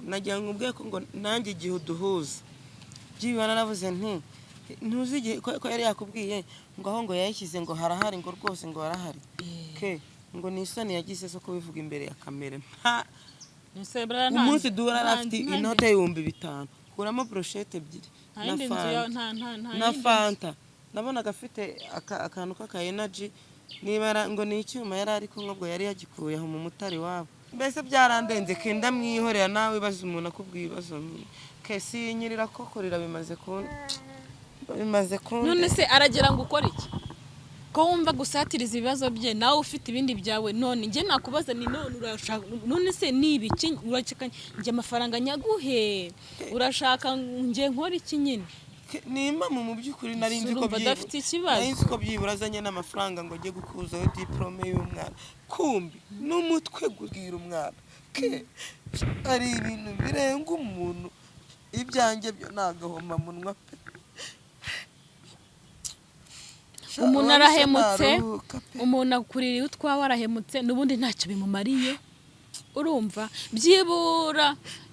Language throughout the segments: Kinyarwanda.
nagira ngo ubwe ko ngo nanjye igihe uduhuza byibana navuze nti ntuzi igihe ko yari yakubwiye ngo aho ngo yayishyize ngo harahari ngo rwose ngo harahari ke ngo ni isoni yagize zo kubivuga imbere ya kamera nta umunsi duhura afite inote y'ibihumbi 5 kuramo brochette ebyiri na fanta nabonaga afite akantu k'aka energy nibara ngo ni icyuma yari ariko ngo yari yagikuye aho mu mutari wabo mbese byarandenze ke ndamwihorera nawe baza umuntu akubwiye ibibazo ke sinyirira ko kurira bimaze ku none se aragira ngo ukora iki ko wumva gusatiriza ibibazo bye nawe ufite ibindi byawe none nge nakubaza ni none urashaka none se nibiki uracika nge amafaranga nyaguhe urashaka nge nkora iki nyine nimba mu byukuri nari nzi ko badafite ikibazo nari nzi ko byiburazanye n'amafaranga ngo nge gukuzaho diplome y'umwana kumbi n'umutwe gubwira umwana ke ari ibintu birenga umuntu ibyanjye byo nagahoma munwa pe umuntu arahemutse umuntu akuririye utwawe arahemutse nubundi ntacyo bimumariye urumva byibura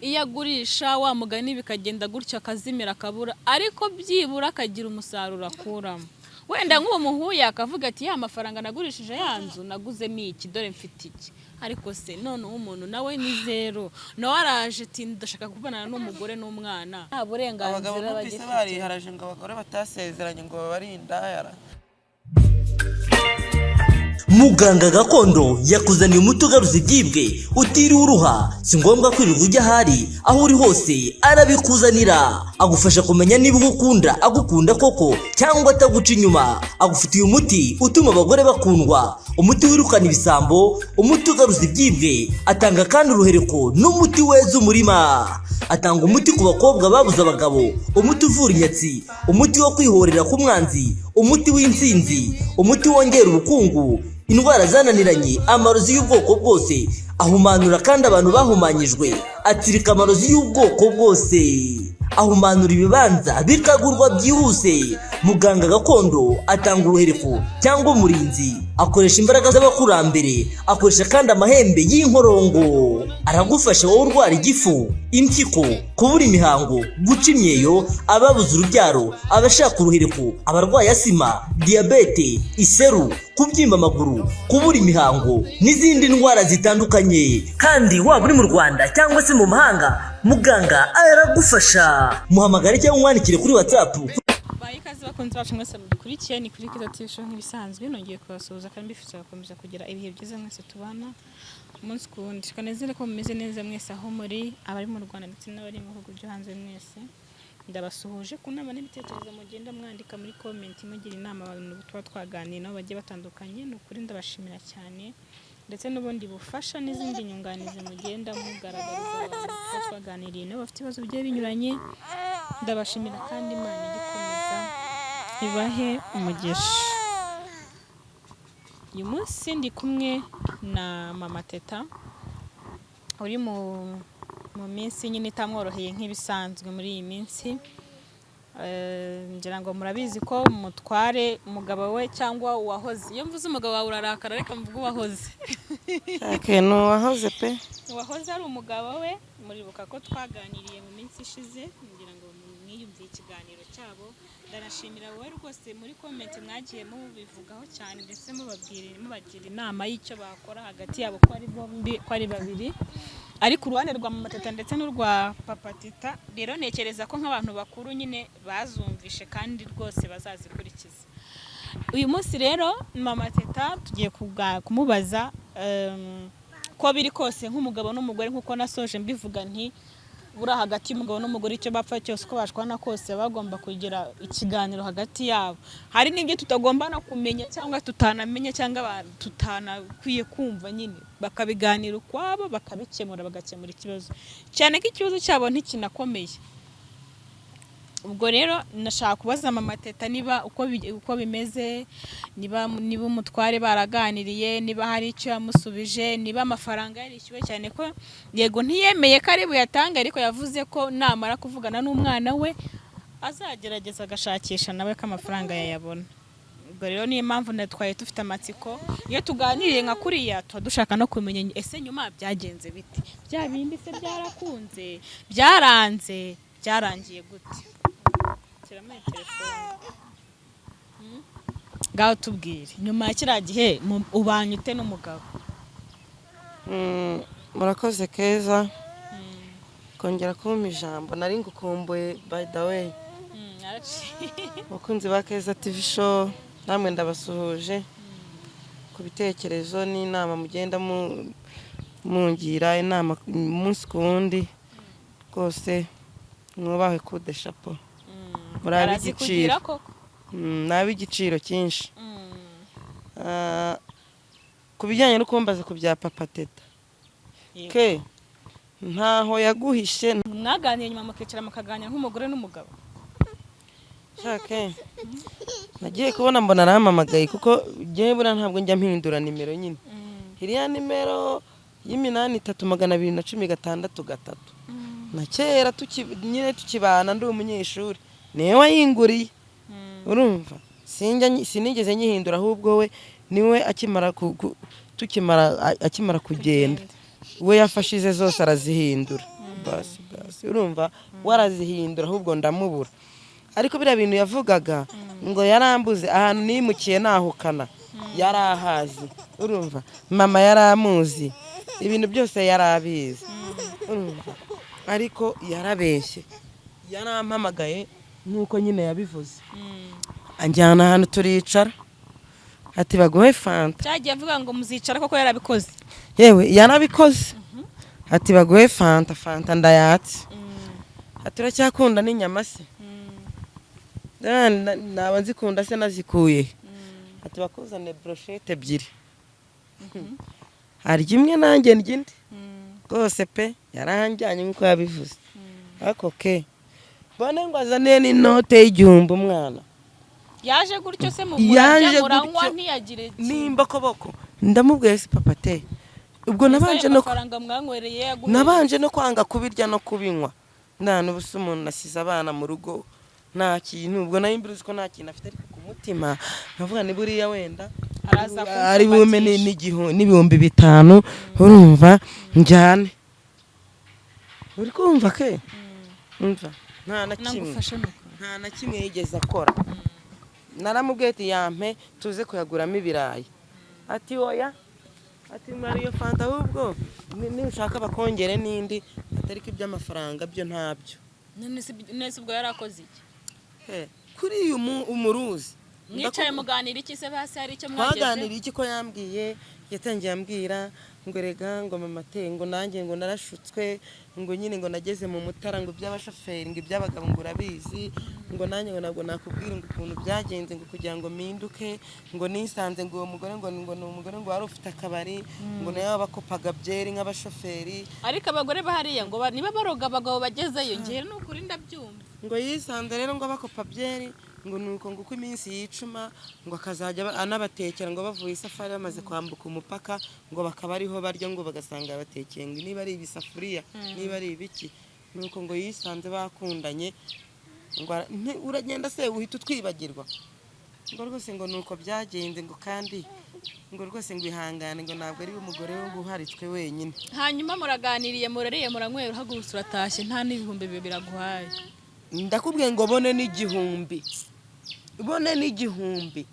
iyo agurisha wa mugani bikagenda gutya akazimira akabura ariko byibura akagira umusaruro akuramo wenda nk'uwo muhuye akavuga ati ya mafaranga nagurishije yanzu naguze iki dore mfite iki ariko se none umuntu nawe ni zero nawe araje ati ndashaka kubonana n'umugore n'umwana nta burenganzira bagifite bariharaje ngo abagore batasezeranye ngo babarindayara Muganga gakondo yakuzaniye umuti ugaruza ibyibwe utiriwe uruha si ngombwa kwirirwa ujya ahari aho uri hose arabikuzanira agufasha kumenya niba ugukunda agukunda koko cyangwa ataguca inyuma agufitiye umuti utuma abagore bakundwa umuti wirukana ibisambo umuti ugaruza ibyibwe atanga kandi uruhereko n'umuti weza umurima atanga umuti ku bakobwa babuze abagabo umuti uvura inyatsi umuti wo kwihorera ku mwanzi umuti w'insinzi umuti wongera ubukungu indwara zananiranye amarozi y'ubwoko bwose ahumanura kandi abantu bahumanyijwe atirika amarozi y'ubwoko bwose ahumanura ibibanza bikagurwa byihuse muganga gakondo atanga uruhereko cyangwa umurinzi akoresha imbaraga z'abakurambere akoresha kandi amahembe y'inkorongo aragufasha wowe urwara igifu impyiko kubura imihango guca imyeyo ababuze urubyaro abashaka uruhereko abarwaye asima diabete iseru kubyimba amaguru kubura imihango n'izindi ndwara zitandukanye kandi waba uri mu Rwanda cyangwa se mu mahanga muganga aragufasha muhamagare cyangwa umwandikire kuri WhatsApp ikaze bakunze bacu mwese mudukurikiye ni kuri Kiza TV show nk'ibisanzwe nongeye kubasuhuza kandi mbifite gukomeza kugira ibihe byiza mwese tubana umunsi ku wundi kanezere ko mumeze neza mwese aho muri abari mu Rwanda ndetse n'abari mu bihugu byo hanze mwese ndabasuhuje ku nama n'ibitekerezo mugenda mwandika muri comment mugira inama abantu tuba twaganiriye nabo bagiye batandukanye no kuri ndabashimira cyane ndetse n'ubundi bufasha n'izindi nyunganizi mugenda mugaragariza abantu tuba twaganiriye nabo bafite ibibazo bigiye binyuranye ndabashimira kandi Imana igikomeza ibahe umugisha uyu munsi ndi kumwe na mama Teta uri mu minsi nyine itamworoheye nk'ibisanzwe muri iyi minsi ngira ngo murabizi ko mutware umugabo we cyangwa uwahoze iyo mvuze umugabo wawe urarakara reka mvuge uwahoze no wahoze pe uwahoze ari umugabo we muribuka ko twaganiriye mu minsi ishize ngira ngo mwiyumviye ikiganiro cyabo ndanashimira wowe rwose muri comment mwagiye mubivugaho cyane ndetse mubagira inama y'icyo bakora hagati yabo ko ari bombi ko ari babiri ariko uruhande rwa mama Teta ndetse n'urwa papa Teta rero nekereza ko nk'abantu bakuru nyine bazumvishe kandi rwose bazazikurikiza uyu munsi rero mama Teta tugiye kumubaza ko biri kose nk'umugabo n'umugore nkuko nasoje mbivuga nti bura hagati y'umugabo n'umugore icyo bapfa cyose ko bashwana kose bagomba kugira ikiganiro hagati yabo hari n'ibyo tutagomba no kumenya cyangwa tutanamenya cyangwa tutanakwiye kumva nyine bakabiganira ukwabo bakabikemura bagakemura ikibazo cyane ko ikibazo cyabo ntikinakomeye ubwo rero nashaka kubaza mama Teta niba uko bimeze niba umutware baraganiriye niba hari icyo yamusubije niba amafaranga yarishyuwe cyane ko yego ntiyemeye ko ari buyatanga ariko yavuze ko namara kuvugana n'umwana we azagerageza agashakisha nawe ko amafaranga yayabona ubwo rero niyo mpamvu natwaye dufite amatsiko iyo tuganiriye nka kuriya tuba dushaka no kumenya ese nyuma byagenze biti bya bindi se byarakunze byaranze byarangiye gute kiramo telefone ngaho tubwire nyuma ya kiriya gihe ubanye ute n'umugabo murakoze Keza kongera kumpa ijambo nari ngukumbuye by the way bakunzi ba Keza TV show namwe ndabasuhuje ku bitekerezo n'inama mugenda mungira inama umunsi ku wundi rwose mwubahe kude chapeau murazikugira koko nabi igiciro cyinshi ku bijyanye no kumbaza ku bya Papa Teta ke ntaho yaguhishe mwaganiye nyuma mukicara mukaganira nk'umugore n'umugabo shake nagiye kubona mbona arampamagaye kuko ngewe buriya ntabwo njya mpindura nimero nyine iriya nimero y'8316 na kera nyine tukibana ndi umunyeshuri niwe wayinguriye urumva sinigeze nyihindura ahubwo we niwe akimara kugenda we yafashize zose arazihindura basi urumva warazihindura ahubwo ndamubura ariko biriya bintu yavugaga ngo yarambuze ahantu nimukiye nahukana yarahazi urumva mama yaramuzi ibintu byose yarabizi urumva ariko yarabeshye yarampamagaye nkuko nyine yabivuze anjyana ahantu turicara ati baguhe fanta cyagiye avuga ngo muzicara koko yarabikoze yewe yarabikoze ati baguhe fanta ndayatse ati uracyakunda n'inyama se naba nzikunda se nazikuye ati bakuzane brochette ebyiri harya imwe nanjye ndya indi rwose pe yaranjyanye nk'uko yabivuze ariko ke bone ngo azane n'inote y'igihumbi umwana yaje gutyo se murajya muranywa ntiyagire nimba koboko ndamubwiye se Papa te ubwo nabanje no kwanga kubirya no kubinywa nta n'ubusa umuntu nasize abana mu rugo nta kintu ubwo nayo mbiruzi ko nta kintu afite ariko ku mutima nkavuga ni buriya wenda ari bume n'ibihumbi 5 urumva njyane uri kumva ke umva nta na kimwe yigeze akora naramubwiye ati yampe tuze kuyaguramo ibirayi ati oya ati mariyo fanta ahubwo nushaka bakongere n'indi atariko iby'amafaranga byo ntabyo nese ubwo yarakoze iki kuri uyu umuruzi mwicaye muganira iki se basi hari icyo mwaganira iki ko yambwiye yatangiye ambwira ngo rega ngo mama te ngo nanjye ngo narashutswe ngo nyine ngo nageze mu mutara ngo by'abashoferi ngo iby'abagabo ngo urabizi ngo nanjye ngo nabwo nakubwira ngo ukuntu byagenze ngo kugira ngo minduke ngo nisanze ngo uwo mugore ngo ni umugore ngo wari ufite akabari ngo nayo bakopaga byeri nk'abashoferi ariko abagore bahariya ngo niba baroga abagabo bagezeyo ngiye n'ukuri ndabyumva ngo yisanze rero ngo bakopa byeri ngo nuko ngo uko iminsi yicuma ngo akazajya anabatekera ngo bavuye isafari bamaze kwambuka umupaka ngo bakaba ariho baryo ngo bagasanga batekeye ngo niba ari ibisafuriya niba ari ibiki nuko ngo yisanze bakundanye ngo uragenda se uhita utwibagirwa ngo rwose ngo nuko byagenze ngo kandi ngo rwose ngo ihangane ngo ntabwo ari umugore wo guharitswe wenyine hanyuma muraganiriye murariye muranywera uhagurutse uratashye nta n'ibihumbi 2 biraguhaye ndakubwiye ngo bone n'igihumbi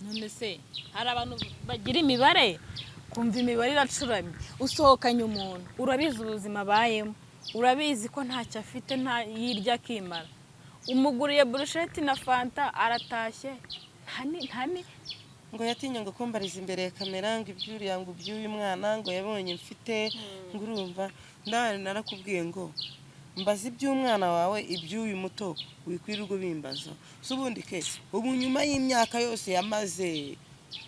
none se hari abantu bagira imibare kumva imibare iracuramye usohokanye umuntu urabizi ubuzima abayemo urabizi ko ntacyo afite nta yirya akimara umuguriye brushette na fanta aratashye ntani ngo yatinye ngo kumbariza imbere ya kamera ngo iby'uyu mwana ngo yabonye mfite ngo urumva ndabana narakubwiye ngo mbaza iby'umwana wawe iby'uyu muto wikwirirwa bimbaza subundi ke ubu nyuma y'imyaka yose yamaze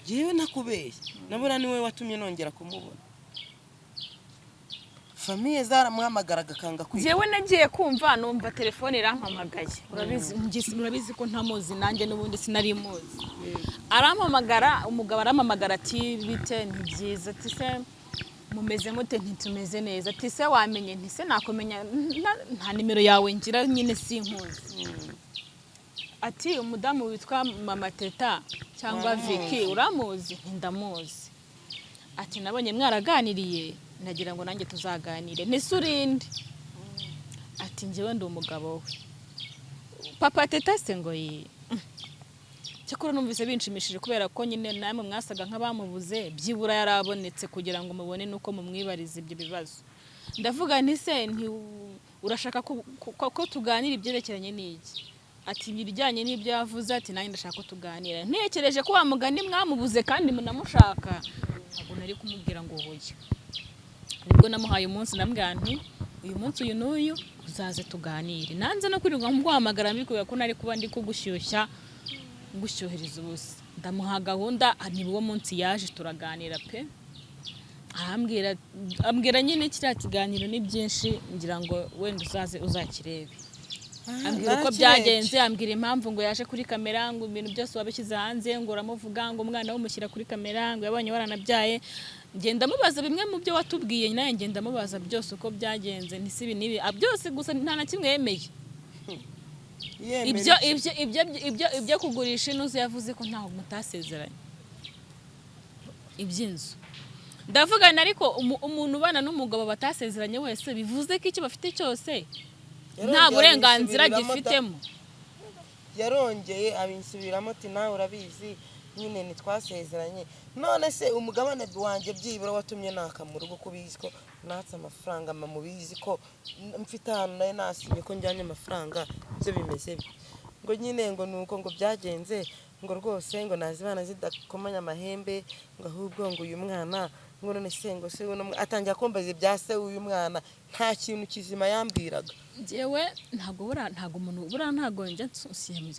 yewe nakubeshye nabura niwe watumye nongera kumubona famiye zaramuhamagaraga kanga kwita jewe nagiye kumva numva telefone irampamagaye urabizi ko ntamuzi nanjye n'ubundi sinari muzi arampamagara umugabo arampamagara ati bite ntibyiza ati se mumeze mute ntitumeze neza ati se wamenye ntise nakomenya nta nimero yawe ngira nyine sinkuzi ati umudamu witwa Mama Teta cyangwa Vicky uramuzi? Ndamuzi. Ati nabonye mwaraganiriye nagira ngo nanjye tuzaganire. Nisurinde. Ati njyewe ndi umugabo we. Papa Teta se ngo yi. Cyakora numvise binshimishije kubera ko nyine namwe mwasaga nk'abamubuze byibura yarabonetse kugira ngo mubone nuko mumwibariza ibyo bibazo. Ndavuga nti se urashaka ko tuganira ibyerekeranye n'iki? Ati ibijyanye n'ibyo yavuze ati nanjye ndashaka ko tuganira. Ntekereje ko wamugani mwamubuze kandi munamushaka. Ntabwo nari kumubwira ngo hoya. Ubwo namuhaye umunsi nambwira nti uyu munsi uyu n'uyu uzaze tuganire. Nanze no kwirirwa muguhamagara mbikuye ko nari kuba ndi kugushyushya ngushyuhiriza ubusa. Ndamuha gahunda ni uwo munsi yaje turaganira pe. Ambwira nyine kiriya kiganiro ni byinshi ngira ngo wenda uzaze uzakirebe. Ambwira uko byagenze, ambwira impamvu ngo yaje kuri kamera ngo ibintu byose wabishyize hanze ngo uramuvuga ngo umwana w'umushyira kuri kamera ngo yabonye waranabyaye. Ngenda mubaza bimwe mu byo watubwiye naye ngenda mubaza byose uko byagenze ntisibi nibi byose gusa nta na kimwe yemeye. Ibyo kugurisha inuzu yavuze ko ntaho mutasezeranye. Iby'inzu ndavuga ariko umuntu ubana n'umugabo batasezeranye wese bivuze ko icyo bafite cyose nta burenganzira gifitemo. Yarongeye abinsubiramo ati nawe urabizi nyine ntitwasezeranye. None se umugabane wanjye byibura watumye naka mu rugo kubizi ko natse amafaranga mubizi ko mfite ahantu nayo nasinye ko njyanye amafaranga byo bimeze ngo nyine ngo nuko ngo byagenze ngo rwose ngo nazibana zidakomanya amahembe ngo ahubwo ngo uyu mwana ngo none se ngo se atangira kumbaza ibya se uyu mwana nta kintu kizima yambwiraga. Jewe ntago umuntu ntago njye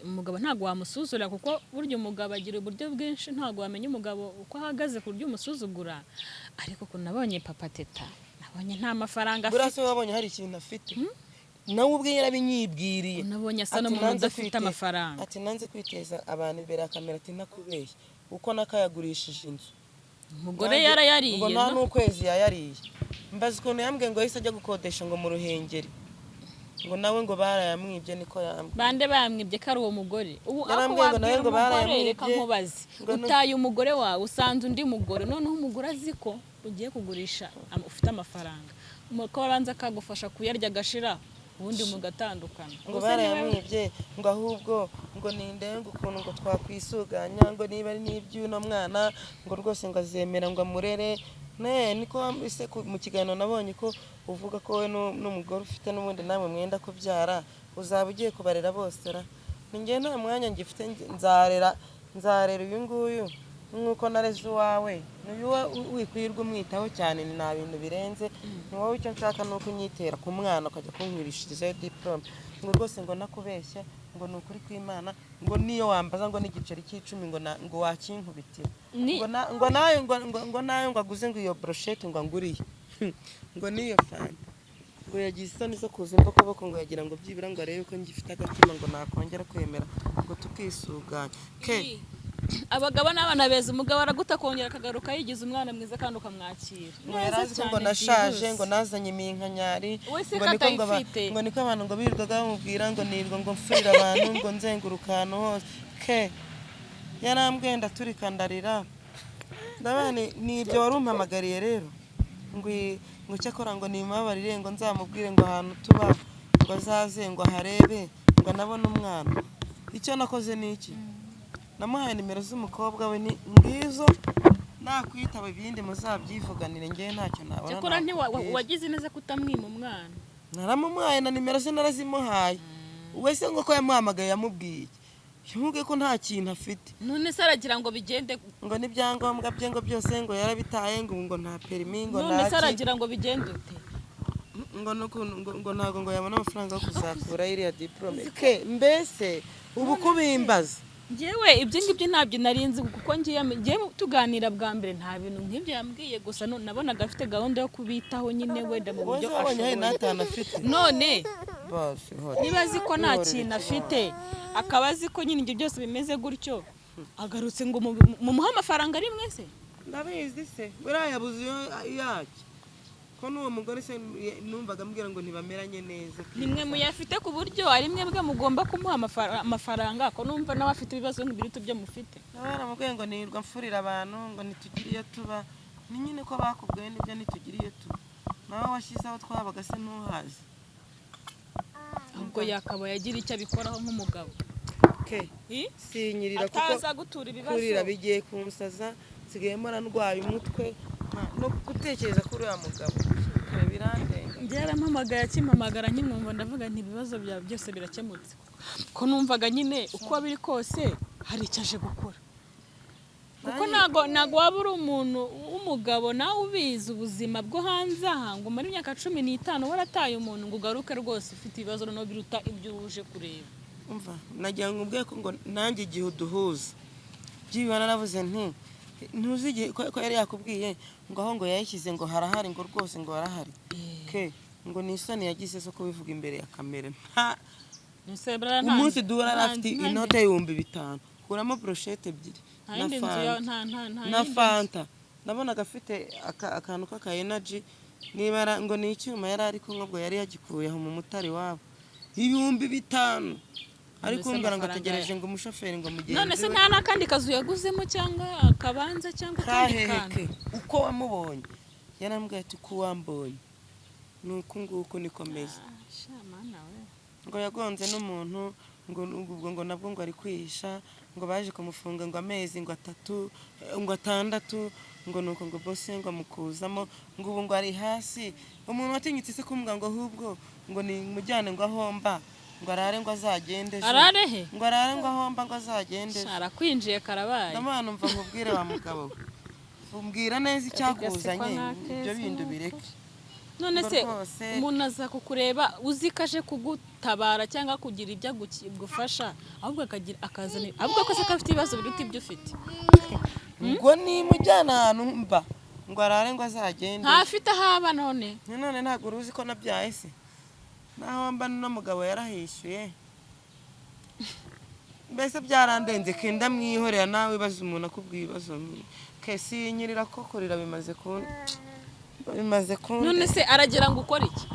umugabo ntago wamusuzura kuko buryo umugabo agira uburyo bwinshi ntago wamenya umugabo uko ahagaze ku buryo umusuzugura. Ariko ko nabonye Papa Teta nabonye nta mafaranga afite. Burase wabonye hari ikintu afite nawe ubwe yarabinyibwiriye. Nabonye asa n'umuntu udafite amafaranga. Ati nanze kwiteza abantu imbere ya kamera ati nakubeshye uko nakayagurishije inzu. Umugore yarayariye ngo nta n'ukwezi yayariye. Mbaza ukuntu yambwiye ngo yahise ajya gukodesha ngo mu Ruhengeri ngo nawe ngo barayamwibye niko yambwiye. Bande bayamwibye ko ari uwo mugore. Ubu yarambwiye ngo nawe ngo barayamwibye. Reka nkubaze utaye umugore wawe usanze undi mugore noneho umugore azi ko ugiye kugurisha ufite amafaranga umukobwa abanza akagufasha kuyarya gashira ubundi mugatandukana. Ngo barayamwibye ngo ahubwo ngo ninde ngo ukuntu ngo twakwisuganya ngo niba ari n'iby'uno mwana ngo rwose ngo azemera ngo amurere. Niko ise mu kiganiro nabonye ko uvuga ko we n'umugore ufite n'ubundi namwe mwenda kubyara uzaba ugiye kubarera bose ra. Ninjye nta mwanya ngifite nzarera uyu nguyu nkuko nareze uwawe. N'uyu wikwirwa umwitaho cyane ni nta bintu birenze. Ni wowe icyo nshaka nuko unyitera ku mwana ukajya kunkwirishiriza diplome ngo rwose ngo nakubeshya ngo nukuri kw'Imana ngo niyo wambaza ngo n'igiceri cy'icumi ngo wakinkubitira ngo nayo ngo aguze ngo iyo brochette ngo anguriye ngo niyo fanta ngo yagize isoni zo kuza imbokoboko ngo yagira ngo byibira ngo arebe ko ngifite agatima ngo nakongera kwemera ngo tukisuganya. Abagabo n'abana beza umugabo araguta kongera akagaruka yigize umwana mwiza kandi ukamwakira. Ngo yarazi ngo nashaje ngo nazanye iminkanyari ngo niko abantu ngo birirwaga bamubwira ngo nirwa ngo mfurira abantu ngo nzenguruka ahantu hose. Yarambwenda turi kandarira ndabane ni ibyo warumpamagariye rero ngo cyakora ngo nimabarire ngo nzamubwire ngo ahantu tuba ngo azaze ngo harebe ngo nabone umwana. Icyo nakoze niki namuhaye nimero z'umukobwa we ni ngizo nakwitaba ibindi muzabyivuganire ngiye ntacyo nabona. Cyakora wagize neza kutamwima umwana. Naramumuhaye na nimero ze narazimuhaye. Wese ngo ko yamuhamagaye yamubwiye yamubwiye ko nta kintu afite. None se aragira ngo bigende ngo n'ibyangombwa bye ngo byose ngo yarabitaye ngo nta permis ngo none se aragira ngo bigende ute ngo ntago ngo yabona amafaranga yo kuzakura iriya diplome. Mbese ubu kubimbaza Jewe ibyo ngibyo ntabyo narinzi kuko ngiye tuganira bwa mbere nta bintu nk'ibyo yambwiye gusa nabonaga afite gahunda yo kubitaho nyine wenda mu buryo ashoboye. None niba azi ko nta kintu afite akaba azi ko nyine ibyo byose bimeze gutyo agarutse ngo mumuhe amafaranga ari mwese. Ndabizi se buriya yabuze yacyo ko n'uwo mugore se numvaga ambwira ngo ntibameranye neza. nimwe muyafite ku buryo ari mwebwe mugomba kumuha amafaranga ko numva nawe afite ibibazo nk'ibiri byo mufite. Baramubwiye ngo nirwa mfurira abantu ngo nitugire iyo tuba, ni nyine ko bakubwiye nibyo nitugire iyo tuba. Nawe washyize aho twabaga se ntuhazi. Ubwo yakaba yagira icyo abikoraho nk'umugabo. Sinyirira kuko ataza gutura ibibazo. kurira bigiye kunsaza, nsigaye mpora ndwaye umutwe no gutekereza kuri uriya mugabo birandenga. Byarampamagaye akimpamagara nkimwumva ndavuga nti ibibazo byawe byose birakemutse. Ko numvaga nyine uko biri kose hari icyo aje gukora. Kuko nago waba uri umuntu w'umugabo nawe ubizi ubuzima bwo hanze aha ngo muri imyaka 15 warataye umuntu ngo ugaruke rwose ufite ibibazo no biruta ibyo uje kureba. Umva nagira ngo ubwe ko ngo nanjye igihe uduhuza byibana navuze nti ntuzi ko yari yakubwiye ngo aho ngo yayishyize ngo harahari ngo rwose ngo harahari. Ngo ni isoni yagize zo kubivuga imbere ya kamera. Umunsi duhura afite inote y'ibihumbi 5 kuramo brochette ebyiri na fanta. Nabonaga afite akantu k'aka energy niba ngo ni icyuma yari ari kunywa ubwo yari yagikuye aho mu mutari wabo. Ibihumbi 5 ariko umbara ngo ategereje ngo umushoferi ngo mugenzi. None se nta nakandi kazu yaguzemo cyangwa akabanza cyangwa kandi kandi uko wamubonye yarambwiye ati ko wambonye nuko nguko nikomeza. Ngo yagonze n'umuntu ngo nabwo ngo ari kwihisha ngo baje kumufunga ngo amezi ngo 3 ngo 6 ngo nuko ngo bose ngo amukuzamo ngo ubu ngo ari hasi. Umuntu watinyitse se kumbwa ngo ahubwo ngo ni mujyane ngo ahomba ngo arare ngo azagende. Arare he? Ngo arare ngo ahomba ngo azagende. Arakwinjiye karabaye. Ndamana umva nkubwire wa mugabo. Umbwira neza icyakuzanye ibyo bintu bireke. None se umuntu aza kukureba uzikaje kugutabara cyangwa kugira ibyo gufasha ahubwo akazana ahubwo ko se kafite ibibazo biruta ibyo ufite. Ngo ni mujyana ahantu mba ngo arare ngo azagende. Ntafite haba none ntabwo uruzi ko nabyaye se naho mba n'umugabo yarahishuye. Mbese byarandenze kenda mwihorera nawe baza umuntu akubwiye ibibazo kesi nyirira ko kurira bimaze ku none se aragira ngo ukore iki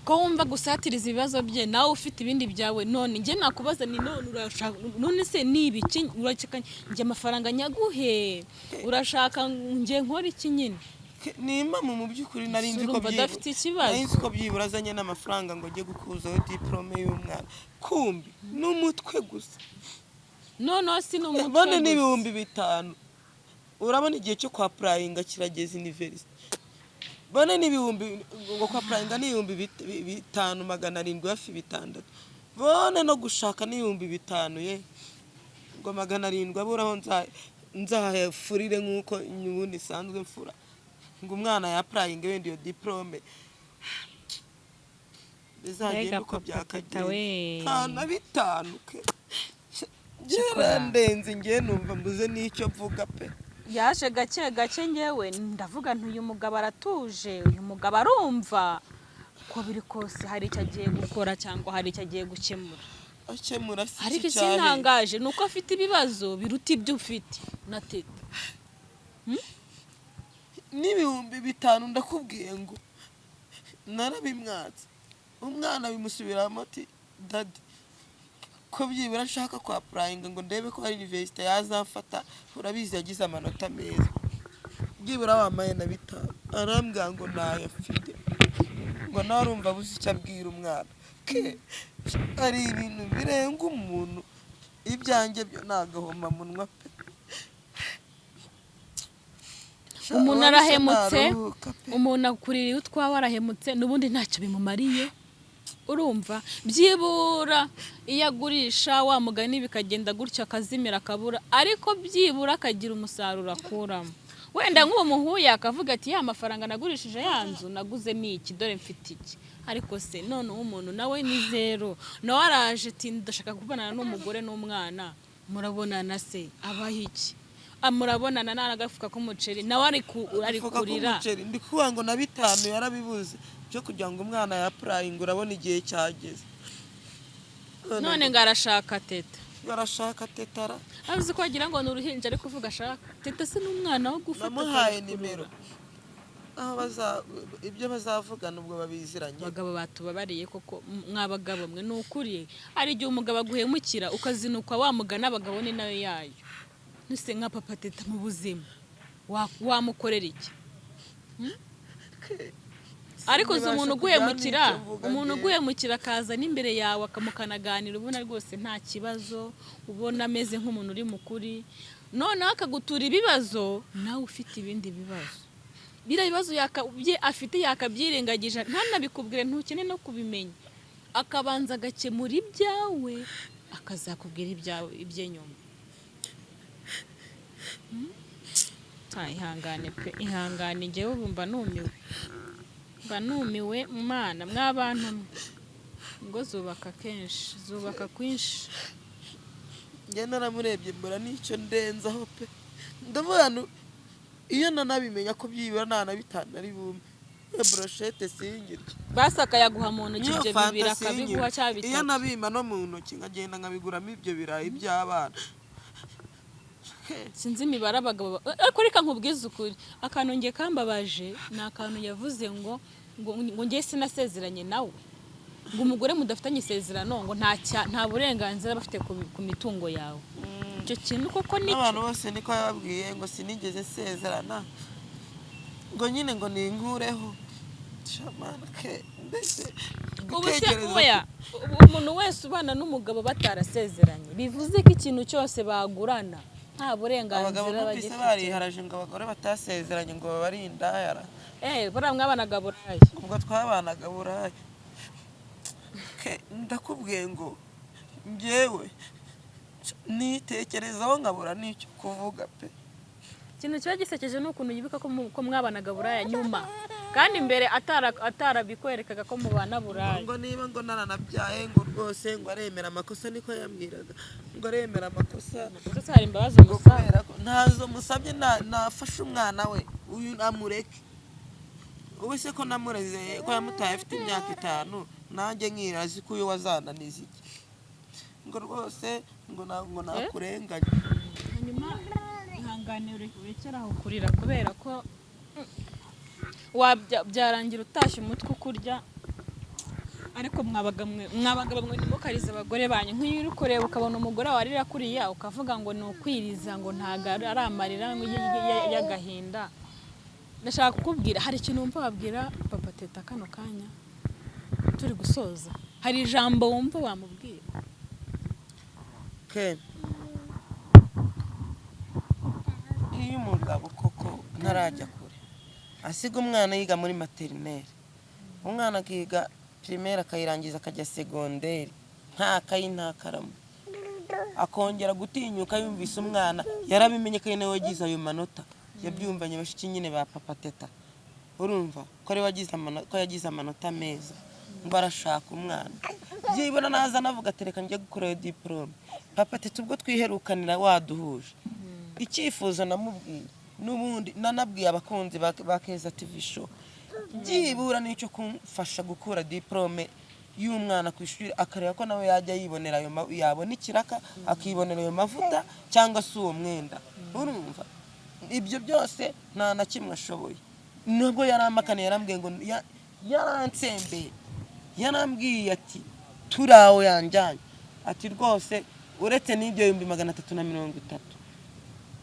ko wumva gusatiriza ibibazo bye nawe ufite ibindi byawe. None nge nakubaza ni none urashaka none se nibiki urashaka nge amafaranga nyaguhe urashaka nge nkora iki nyine nimba mu byukuri narinzi ko byiburazanye n'amafaranga ngo nge gukuzaho diplome y'umwana kumbi n'umutwe gusa. None si n'umutwe bone n'ibihumbi 5 urabona igihe cyo kwa prayinga kirageze university. Bone n'ibihumbi ngo kwa prayinga n'ibihumbi 5,700 hafi 6. Bone no gushaka n'ibihumbi 5 ye ngo 700 aburaho nzahefurire nkuko nyubundi sanzwe mfura ngo umwana ya prayinga wende yo diplome bizagenda uko byakagiye. Hana 5 ke Ndenze ngiye numva mbuze n'icyo mvuga pe. Yaje gake gake ngewe ndavuga ntuyu mugabo aratuje uyu mugabo arumva ko biri kose hari icyo agiye gukora cyangwa hari icyo agiye gukemura. Ariko ikintangaje nuko afite ibibazo biruta ibyo ufite na Teta. N'ibihumbi 5 ndakubwiye ngo narabimwatse umwana bimusubiramo ati dadi ko byibura nshaka kwa prayinga ngo ndebe ko hari university yazafata urabizi yagize amanota meza byibura wamaye na 5 arambwira ngo nayo afite ngo narumva buzi icyo abwira umwana ke ari ibintu birenga umuntu ibyanjye byo nagahoma munwa pe. Umuntu arahemutse umuntu akuririye utwawe arahemutse n'ubundi ntacyo bimumariye. Urumva byibura iyo agurisha wa mugani bikagenda gutyo akazimira akabura ariko byibura akagira umusaruro akuramo. Wenda nk'uwo muhuye akavuga ati ya mafaranga nagurishije yanzu naguzemo iki dore mfite iki. Ariko se none umuntu nawe ni zero nawe araje ati ndashaka kubonana n'umugore n'umwana murabonana se abaho iki murabonana n'agafuka k'umuceri nawe ari kurira. Ndi kuvuga ngo na 5 yarabibuze cyo kugira ngo umwana ya prayinga urabona igihe cyageze. None ngarashaka Teta. Ngarashaka Tetara. Avuze ko agira ngo n'uruhinja ari kuvuga ashaka. Teta se n'umwana wo gufata. Namuhaye nimero. aho ibyo bazavugana ubwo babiziranye. Abagabo batubabariye koko mwabagabo mwe n'ukuri ari igihe umugabo aguhemukira ukazinukwa wamugana abagabo ni nayo yayo nuse nka Papa Teta mu buzima wamukorera iki ariko zo umuntu uguhemukira akaza n'imbere yawe akamukanaganira ubona rwose nta kibazo ubona ameze nk'umuntu uri mukuri none akagutura ibibazo nawe ufite ibindi bibazo bira bibazo afite yakabyirengagije ntanabikubwire ntukene no kubimenya akabanza agakemura ibyawe akazakubwira ibyawe ibyenyuma ihangane pe ihangane ngewe mba numiwe mwana mw'abantu ngo zubaka kenshi zubaka kwinshi njye naramurebye mbura n'icyo ndenzaho pe ndavuga iyo nanabimenya ko byibura ntanabitanu ari bumwe brochette singirye basaka yaguha mu ntoki ibyo bibiri akabiguha cyabitatu iyo nabima no mu ntoki ngagenda nkabiguramo ibyo birayi by'abana sinzi imibare abagabo ariko reka nkubwize ukuri akantu ngiye kambabaje ni akantu yavuze ngo ngiye sinasezeranye nawe ngo umugore mudafitanye isezerano ngo nta burenganzira bafite ku mitungo yawe icyo kintu koko ni abantu bose niko yababwiye ngo sinigeze sezerana ngo nyine ngo ninkureho shamana ke mbese umuntu wese ubana n'umugabo batarasezeranye bivuze ko ikintu cyose bagurana nta burenganzira bagifite bariharaje ngo abagore batasezeranye ngo babarindayara bora mwabanaga burayi ubwo twabanaga burayi ndakubwiye ngo njyewe nitekerezaho nkabura n'icyo kuvuga pe ikintu kiba gisekeje n'ukuntu yibuka ko mwabanaga buraya nyuma kandi imbere atarabikwerekaga ko mubana buraya ngo niba ngo naranabyaye ngo rwose ngo aremera amakosa niko yambwiraga ngo aremera amakosa hari imbabazi musaba ntazo musabye nafashe umwana we uyu amureke ubu se ko namureze ko yamutaye afite imyaka 5 nanjye nkirazi ko uyu wazananiza iki ngo rwose ngo nakurenganye hanyuma ihanganire urekeraho kurira kubera ko byarangira utashye umutwe ukurya ariko mwabaga bamwe nimukariza abagore banyu nk'iyo uri kureba ukabona umugore warira kuriya ukavuga ngo ni ukwiriza ngo ntago ari amarira y'agahinda ndashaka kukubwira hari ikintu wumva wabwira Papa Teta kano kanya turi gusoza hari ijambo wumva wamubwira iyo umugabo koko ntarajya kure asiga umwana yiga muri materineri umwana akiga primaire akayirangiza akajya segonderi nta kayi nta karamu akongera gutinyuka yumvise umwana yarabimenye ko nawe wagize ayo manota yabyumvanye bashiki nyine ba Papa Teta urumva ko ari yagize amanota meza ngo arashaka umwana byibona naza navuga tereka njye gukora diplome Papa Teta ubwo twiherukanira waduhuje icyifuzo namubwiye n'ubundi nanabwiye abakunzi ba Keza TV show byibura n'icyo kumfasha gukura diplome y'umwana ku ishuri akareba ko nawe yajya yibonera yabona ikiraka akibonera ayo mavuta cyangwa se uwo mwenda urumva ibyo byose nta na kimwe ashoboye nubwo yaramakane yarambwiye ngo yaransembeye yarambwiye ati turawo yanjyanye ati rwose uretse n'ibyo 330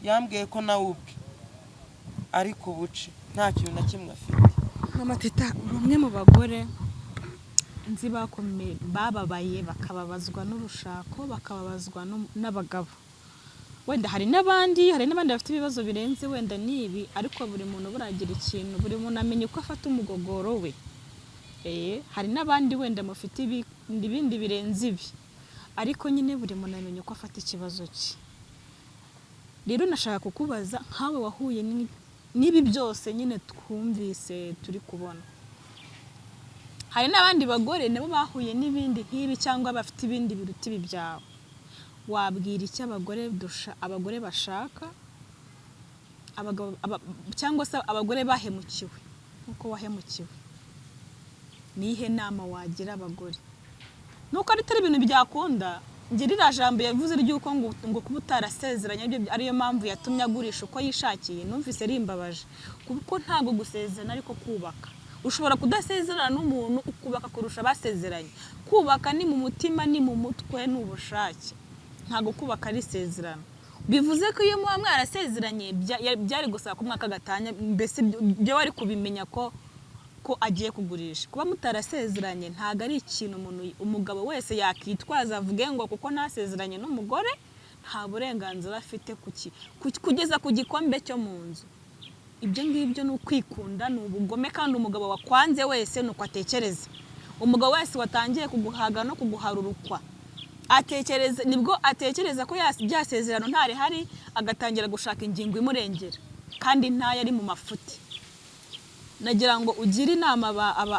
yambwiye ko nawe ubwe ariko ubuce nta kintu na kimwe afite Mama Teta umwe mu bagore nzi bababaye bakababazwa n'urushako bakababazwa n'abagabo wenda hari n'abandi bafite ibibazo birenze wenda nibi ariko buri muntu buragira ikintu buri muntu amenye ko afata umugogoro we hari n'abandi wenda mufite ibindi birenze ibi ariko nyine buri muntu amenye ko afata ikibazo cye rero nashaka kukubaza nkawe wahuye n'ibi byose nyine twumvise turi kubona hari n'abandi bagore nabo bahuye n'ibindi nk'ibi cyangwa bafite ibindi biruta ibi byawe wabwira icyo abagore bashaka cyangwa se abagore bahemukiwe nkuko wahemukiwe nihe nama wagira abagore nuko ari ibintu byakunda ngirira jambo yavuze ryuko ngo kuba utarasezeranye ariyo mpamvu yatumye agurisha uko yishakiye, numvise rimbabaje kuko ntago gusezerana ariko kubaka. Ushobora kudasezerana n'umuntu ukubaka kurusha basezeranye. Kubaka ni mu mutima, ni mu mutwe, n'ubushake. Ntago kubaka ari sezerano. Bivuze ko iyo muba mwarasezeranye byari gusaba ko mwaka gatanya, mbese byo wari kubimenya ko agiye kugurisha. Kuba mutarasezeranye ntago ari ikintu umugabo wese yakitwaza avuge ngo kuko nasezeranye n'umugore nta burenganzira afite kugeza ku gikombe cyo mu nzu. Ibyo ngibyo ni ukwikunda, ni ubugome, kandi umugabo wakwanze wese nuko atekereza. Umugabo wese watangiye kuguhaga no kuguharurukwa nibwo atekereza ko byasezerano ntari hari, agatangira gushaka ingingo imurengera kandi ntayo ari mu mafuti. Nagira ngo ugire inama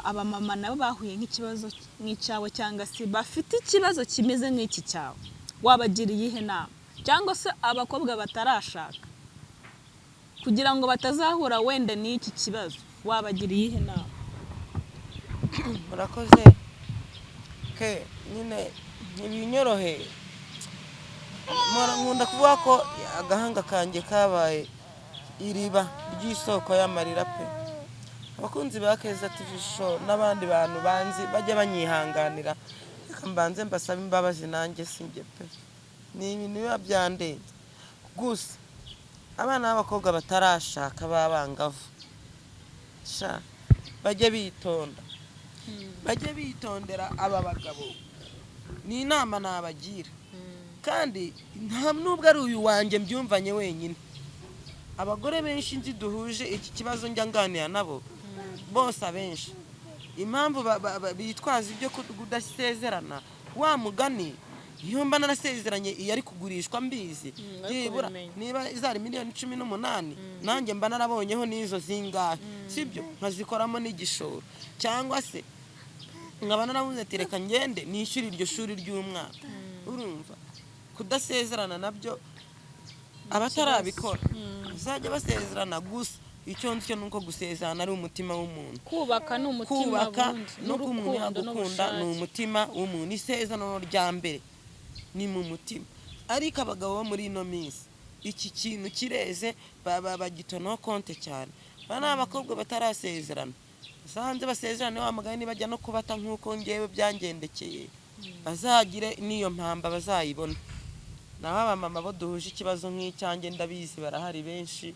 abamama nabo bahuye nk'ikibazo nk'icyawe cyangwa se bafite ikibazo kimeze nk'iki cyawe, wabagira iyihe nama? Cyangwa se abakobwa batarashaka kugira ngo batazahura wenda n'iki kibazo, wabagira iyihe nama? Murakoze. Nyine ntibinyoroheye, nkunda kuvuga ko agahanga kanjye kabaye iriba ry'isoko y'amarira pe. Abakunzi ba Keza TV show n'abandi bantu banzi bajya banyihanganira, reka mbanze mbasaba imbabazi nanjye sinjye pe. Ni ibintu biba byandenze. Gusa abana b'abakobwa batarashaka b'abangavu bajye bitonda, bajye bitondera aba bagabo. Ni inama nabagira, kandi nubwo ari uyu wanjye mbyumvanye wenyine. Abagore benshi nzi duhuje iki kibazo njya nganira nabo bose abenshi, impamvu bitwaza ibyo kudasezerana, wa mugani iyo mba narasezeranye iyo ari kugurishwa mbizi, niba izari miliyoni 18 nanjye mba narabonyeho n'izo zingahe, sibyo nkazikoramo n'igishoro, cyangwa se nkaba naravuze ati reka ngende nishyure iryo shuri ry'umwana. Urumva kudasezerana nabyo abatarabikora uzajya basezerana. Gusa icyo ncyo nuko gusezerana ari umutima w'umuntu. Kubaka ni umutima, no kumuntu yagukunda ni umutima w'umuntu. Isezerano rya mbere ni mu mutima. Ariko abagabo bo muri ino minsi iki kintu kireze bagitonaho konte cyane. Bana abakobwa batarasezerana sanze basezerane wa mugani bajya no kubata nk'uko ngewe byangendekeye, bazagire niyo mpamba bazayibona. Naho abamama bo duhuje ikibazo nk'icyanjye ndabizi barahari benshi,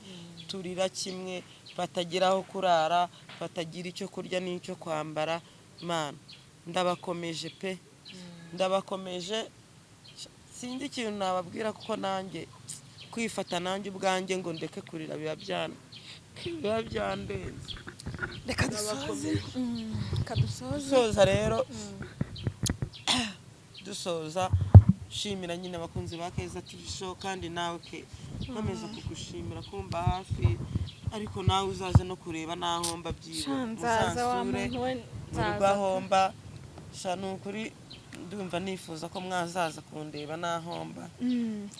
turira kimwe, batagiraho kurara, batagira icyo kurya n'icyo kwambara. Mana ndabakomeje pe, ndabakomeje. Sinzi ikintu nababwira kuko nanjye kwifata nanjye ubwanjye ngo ndeke kurira biba byandenze. Reka dusoza rero, dusoza shimira nyine abakunzi ba Keza TV show, kandi nawe nkomeza kugushimira kumba hafi, ariko nawe uzaze no kureba naho mba byiwe muzansure murwahomba nukuri. Ndumva nifuza ko mwazaza kundeba nahomba.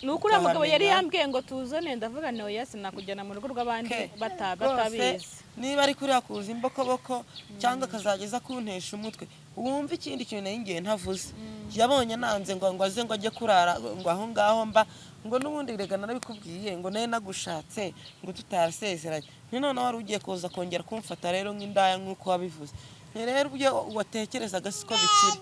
Nuko uriya mugabo yari yambwiye ngo tuzane, ndavuga no yasi nakujyana mu rugo rw'abandi batabizi. Niba ari kuriya kuza imbokoboko cyangwa kazageza kuntesha umutwe, wumva ikindi kintu nayingiye ntavuze. Yabonye nanze ngo aze ngo ajye kurara ngo aho ngaho mba, ngo nubundi rega narabikubwiye ngo naye nagushatse ngo tutarasezeranye. None wari ugiye kuza kongera kumfata rero nk'indaya nk'uko wabivuze. Rero ubyo watekerezaga siko bikiri.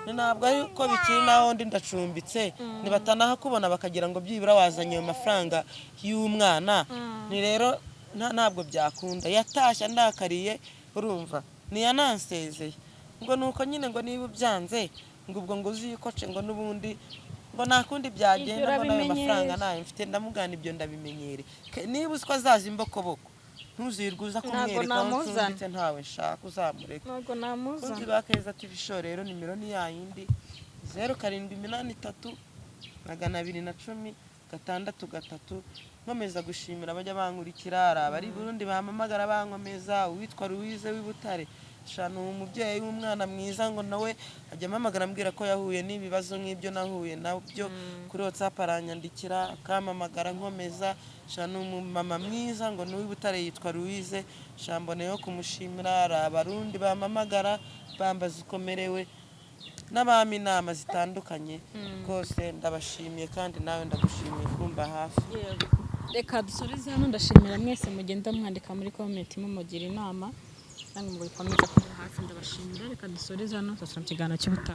Ntabwo ari ko bikiri, naho ndi ndacumbitse nibatanaha kubona bakagira ngo byibura wazanye ayo mafaranga y'umwana. Ni rero ntabwo byakunda. Yatashya ndakariye, urumva niyanansezeye ngo nuko nyine ngo niba byanze ngo ubwo ngo uzikoce ngo nubundi ngo nakundi byagenda ngo nayo mafaranga nayo mfite. Ndamugana ibyo ndabimenyere. Niba uziko azaza imbokoboko ntuzirguza kumwereka ndetse ntawe nshaka uzamureka. Ntabwo namuza. Kunzi ba Keza TV show rero nimero ni yayindi 0783 210 663. Nkomeza gushimira abajya bankurikira, abari Burundi bampamagara bankomeza, uwitwa Louise w'Ibutare shano umubyeyi w'umwana mwiza ngo nawe ajya amamagara ambwira ko yahuye n'ibibazo nk'ibyo nahuye nabyo kuri WhatsApp, aranyandikira akamamagara nkomeza. Shano umumama mwiza ngo n'uw'Ibutare yitwa Louise, shambone yo kumushimira. Abarundi bampamagara bambaza ukomerewe, n'abami inama zitandukanye rwose ndabashimiye kandi nawe ndagushimiye kumba hafi. Reka dusoreze hano, ndashimira mwese mugenda mwandika muri comment mumugira inama namwe muri komeza kuba hafi, ndabashimira. Reka dusoreze hano, tuzasubira mu kiganiro cy'ubutaha.